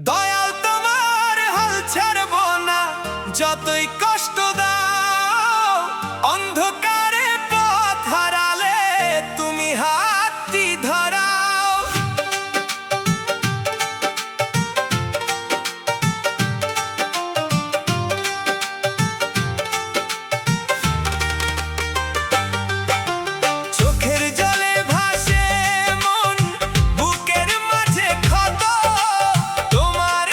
দয়াল তোমার হাল ছাড়ব না, যতই কষ্ট দাও। অন্ধকারে পথ হারালে তুমি হাতটি ধরাও। চোখের জলে ভাসে মন, বুকের মাঝে ক্ষত। তোমার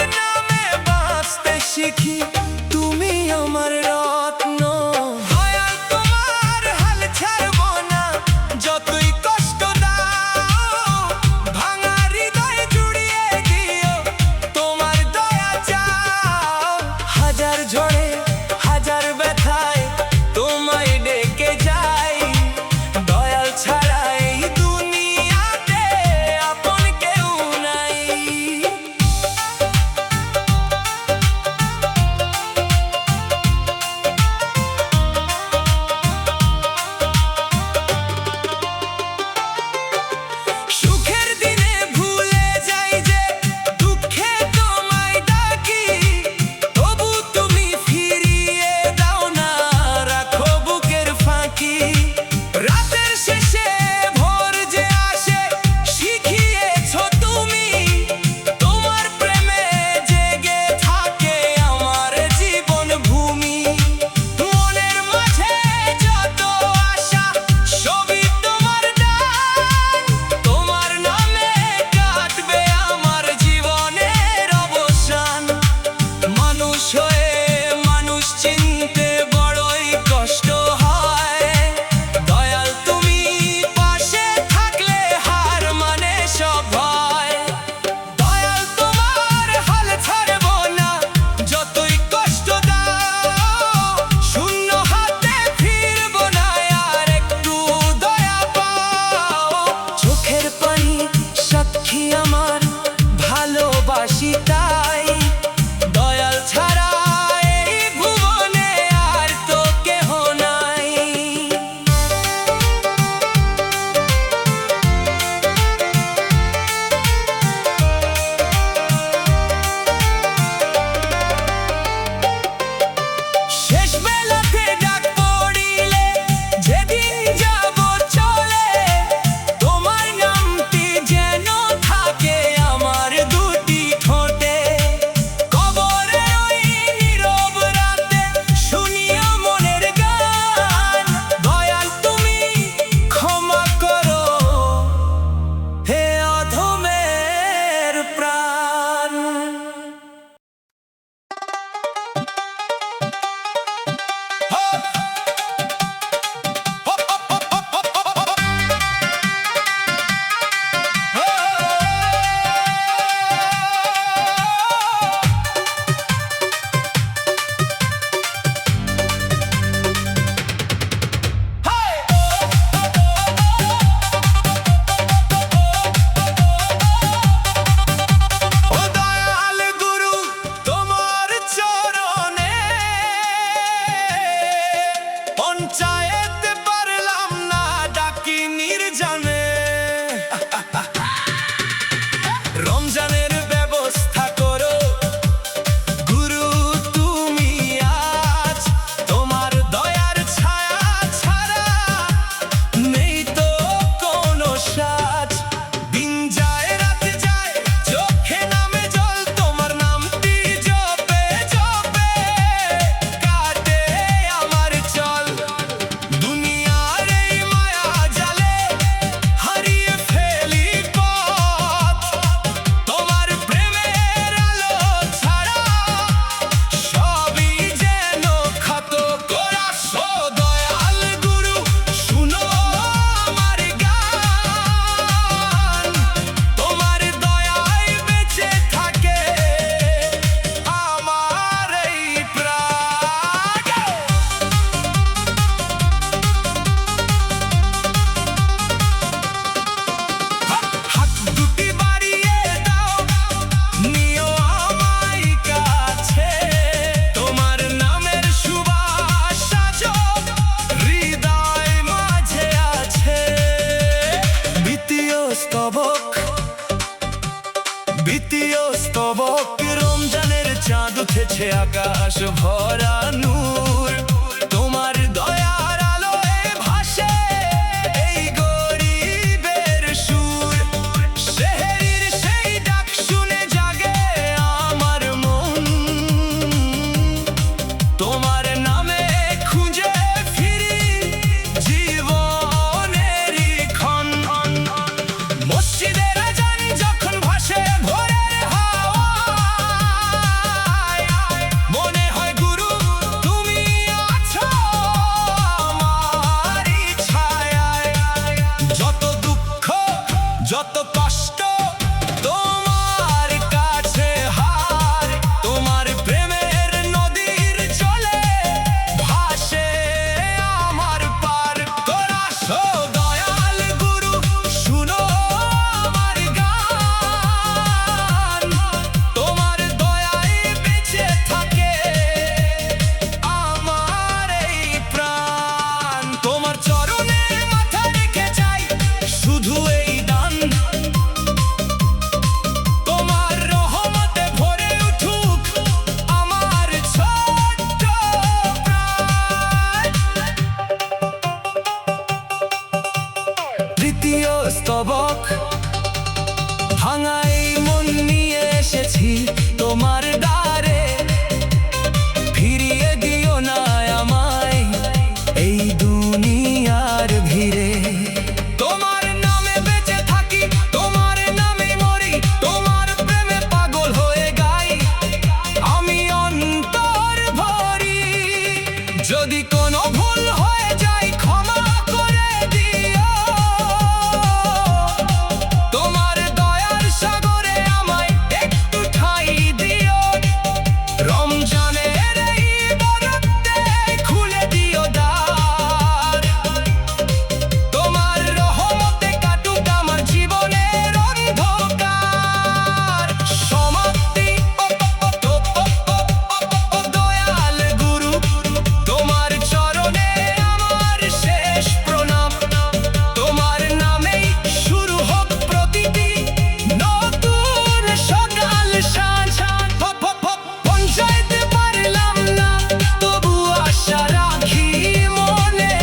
তৃতীয় স্তবক, রমজানের চাঁদ উঠেছে আকাশ ভরা নূর, তোমার দয়ার আলোয় ভাসে এই গরিবের সুর। সেহরির সেই ডাক শুনে জাগে আমার মন, তোমার নামে খুঁজে ফিরি জীবনেরই ক্ষণ। মসজিদের আজান যখন ভাসে ভোরের হাওয়ায়, মনে হয় গুরু তুমি আছো আমারই ছায়ায়। যত দুঃখ যত কষ্ট তোমার কাছে হার, তোমার প্রেমের নদীর চলে ভাসে আমার পার। তোরা শো দয়াল গুরু শুনো আমার গান, তোমার দয়ায় বেঁচে থাকে আমার এই প্রাণ। তোমার চরণে মাথা রেখে যাই শুধু এই দান, তোমার রহমতে ভরে উঠুক আমার ছোট্ট প্রাণ। তৃতীয় স্তবক, ভাঙাই মন নিয়ে এসেছি তোমার দ্বারে, ফিরিয়ে দিও না আমায় এই দুনিয়ার ভিড়ে। তোমার নামে বেঁচে থাকি, তোমার নামে মরি, তোমার প্রেমে পাগল হয়ে গাই আমি অন্তর ভরি। যদি কোনো ভুল হয়ে যায় ক্ষমা করে দিও, তোমার দয়ার সাগরে আমায় একটু ঠাঁই দিও। রমজানের এই বরতে খুলে দিও দ্বার, তোমার রহমতে কাটুক আমার জীবনের অন্ধকার। সমাপ্তি ও দয়াল গুরু, তোমার চরণে আমার শেষ প্রণাম। তোমার নামেই শুরু হোক প্রতিটি নতুন সকাল সাঁঝ। পঞ্চায়েতে পারলাম না তবু আশা রাখি মনে,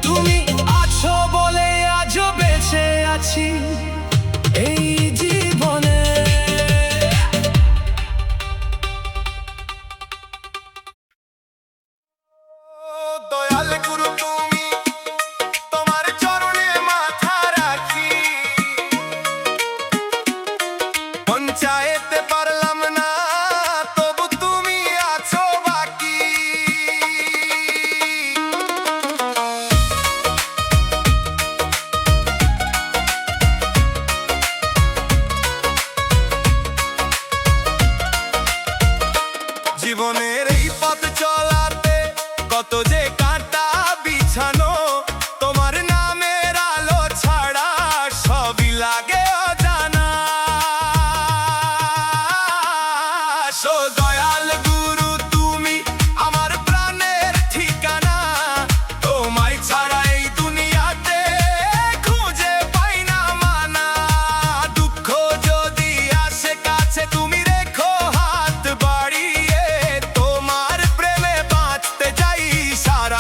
তুমি আছো বলে আজও বেঁচে আছি এই জীবনে। দয়াল গুরু তুমি, তোমার চরণে মাথা রাখি, পঞ্চায়েতে পারলাম না তবু তুমি আছো বাকি। জীবনের এই পথ চলাতে কত যে কাঁটা বিছানো, তোমার নামের আলো ছাড়া সবই লাগে অজানা। সো দয়াল গুরু তুমি আমার প্রাণের ঠিকানা, তোমায় ছাড়া এই দুনিয়াতে খুঁজে পাই না মানা। দুঃখ যদি আসে কাছে তুমি রেখো হাত বাড়িয়ে, তোমার প্রেমে বাঁচতে যাই সারা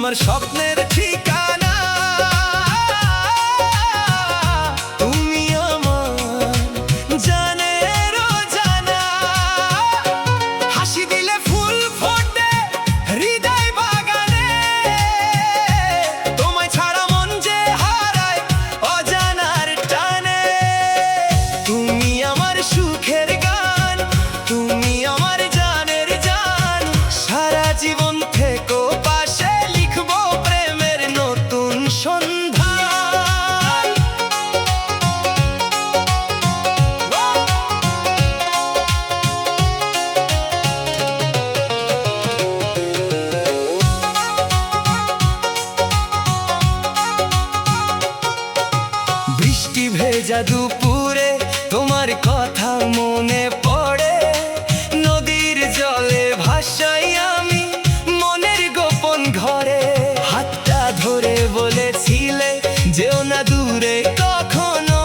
আমার স্বপ্নের ঠিকানা, তুমি আমার জানের জানা। হাসি দিলে ফুল ফোটে হৃদয় বাগানে, তোমায় ছাড়া মন যে হারায় অজানার টানে। তুমি আমার সুখের গান, তুমি আমার জানের জান। সারা জীবন থেকো পাশে, লিখবো প্রেমের নতুন সন্ধান। বৃষ্টি ভেজা দুপুরে তোমার কথা মনে পড়ে, নদীর জলে ভাসাই আমি মনের গোপন ঘরে। হাতটা ধরে বলেছিলে যেও না দূরে কখনো,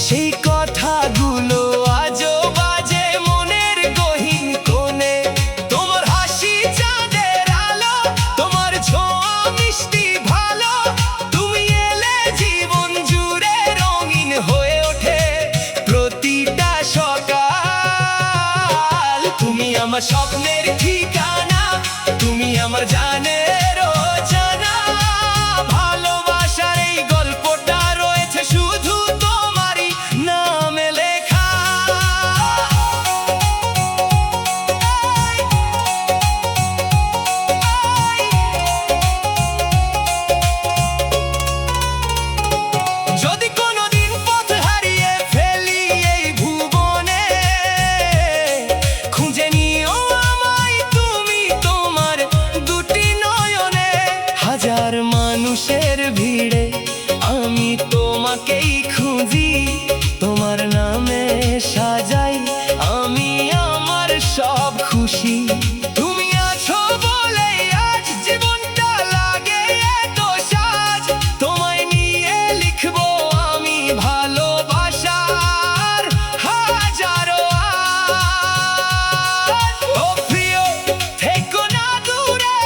সেই কথাগুলো আজও বাজে মনের গহীন কোণে। তোমার হাসি চাঁদের আলো, তোমার ছোঁয়া মিষ্টি ভালো। তুমি এলে জীবন জুড়ে রঙিন হয়ে ওঠে প্রতিটা সকাল। তুমি আমার স্বপ্নের ঠিকানা, তুমি আমার জানের জানা। ভালোবাসার এই গল্পটা রয়েছে শুধু তোমারই নামে লেখা। যদি কোনোদিন পথ হারিয়ে ফেলি এই ভুবনে, খুঁজে নিও আমায় তুমি তোমার দুটি নয়নে। হাজার মানুষের ভিড়ে আমি তোমাকেই খুঁজি, তোমার নামে সাজাই আমি আমার সব খুশি। তুমি আছো বলে আজ জীবনটা লাগে এত সাজ, তোমায় নিয়ে লিখবো আমি ভালোবাসার হাজারো আজ। ও প্রিয় থেকো না দূরে,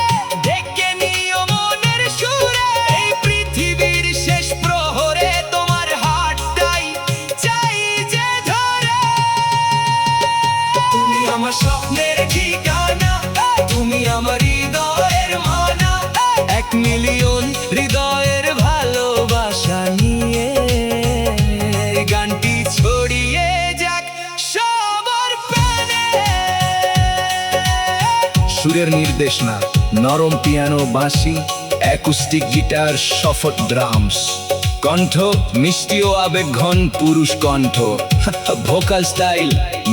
ডেকে নিও মনের সুরে। এই পৃথিবীর শেষ প্রহরে তোমার হাতটাই চাই যে ধরে। তুমি আমার স্বপ্নের ঠিকানা, তুমি আমার হৃদয়ের মানা। 1,000,000 হৃদয়ের ভালোবাসা নিয়ে গানটি ছড়িয়ে যাক সবার প্রাণে। সুরের নির্দেশনা, নরম পিয়ানো বাঁশি, অ্যাকুস্টিক গিটার, সফট ড্রামস। কণ্ঠ মিষ্টি ও আবেগঘন পুরুষ কণ্ঠ। ভোকাল স্টাইল,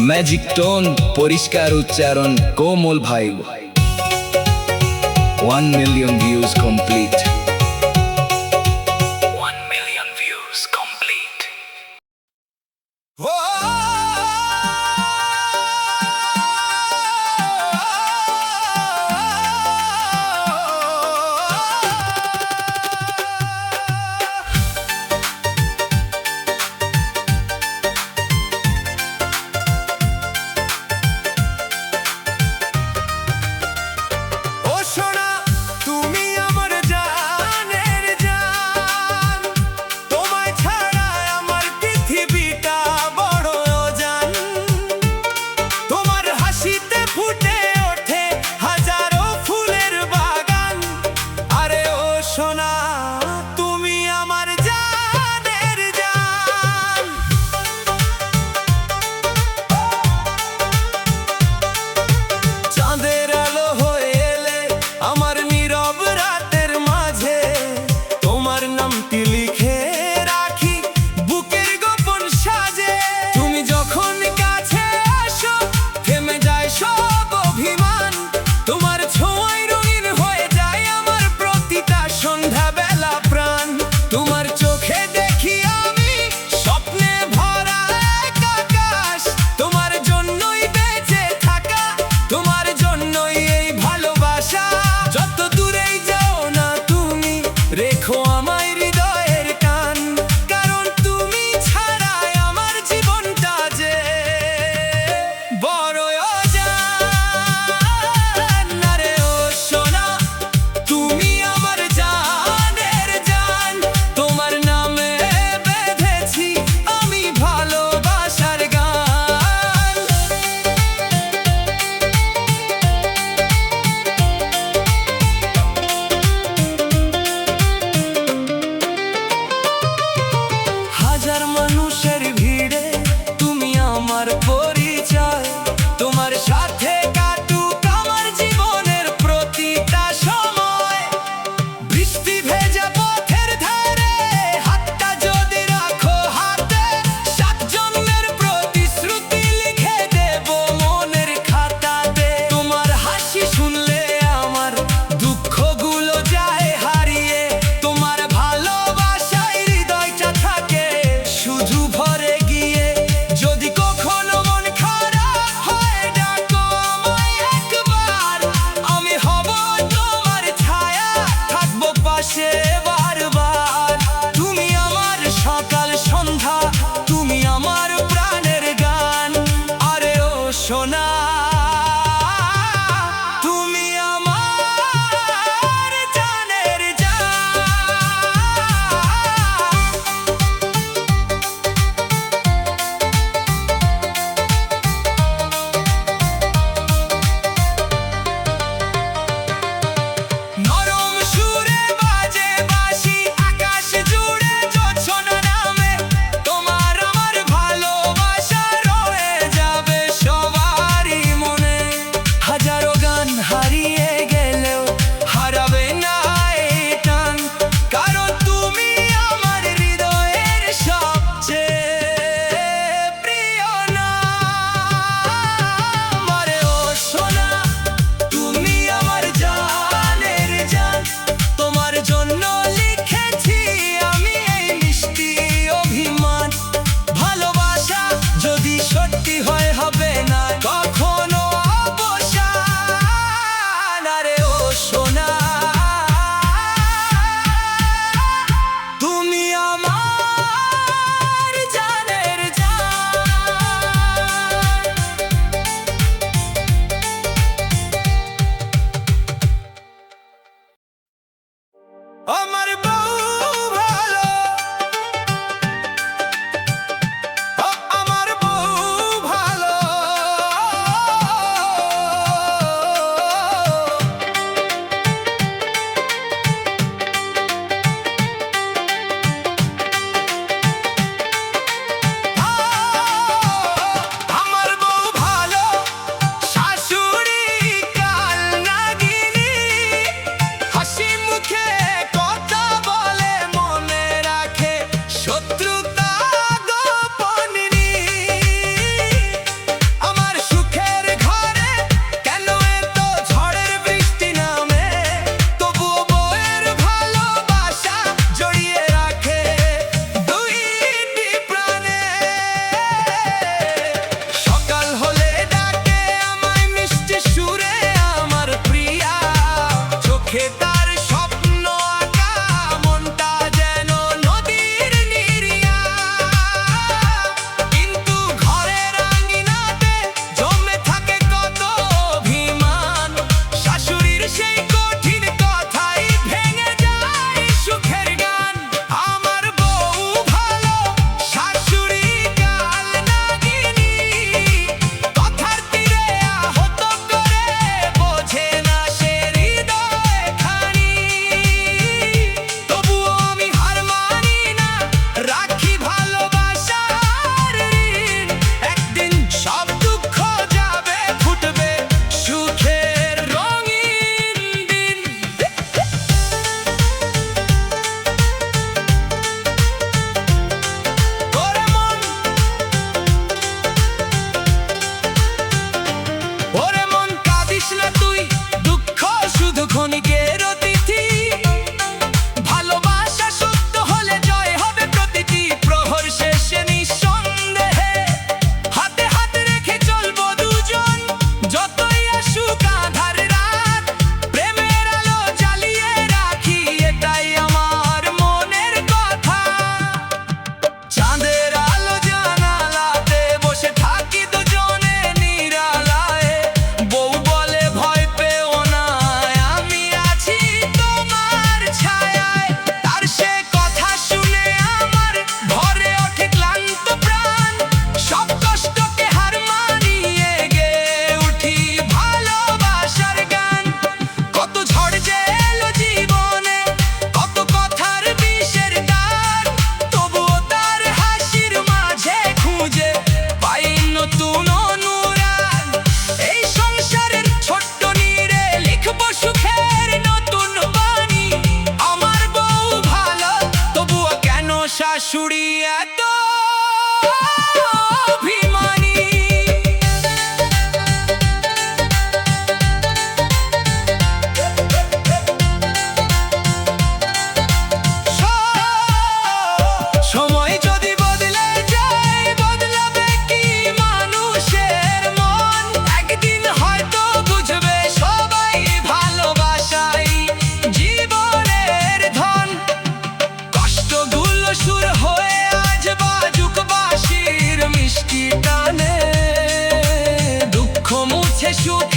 ম্যাজিক টোন, পরিষ্কার উচ্চারণ, কোমল vibe. 1 million views complete. 1 million views complete. ও সোনা, তুমি আমার জান। সুখ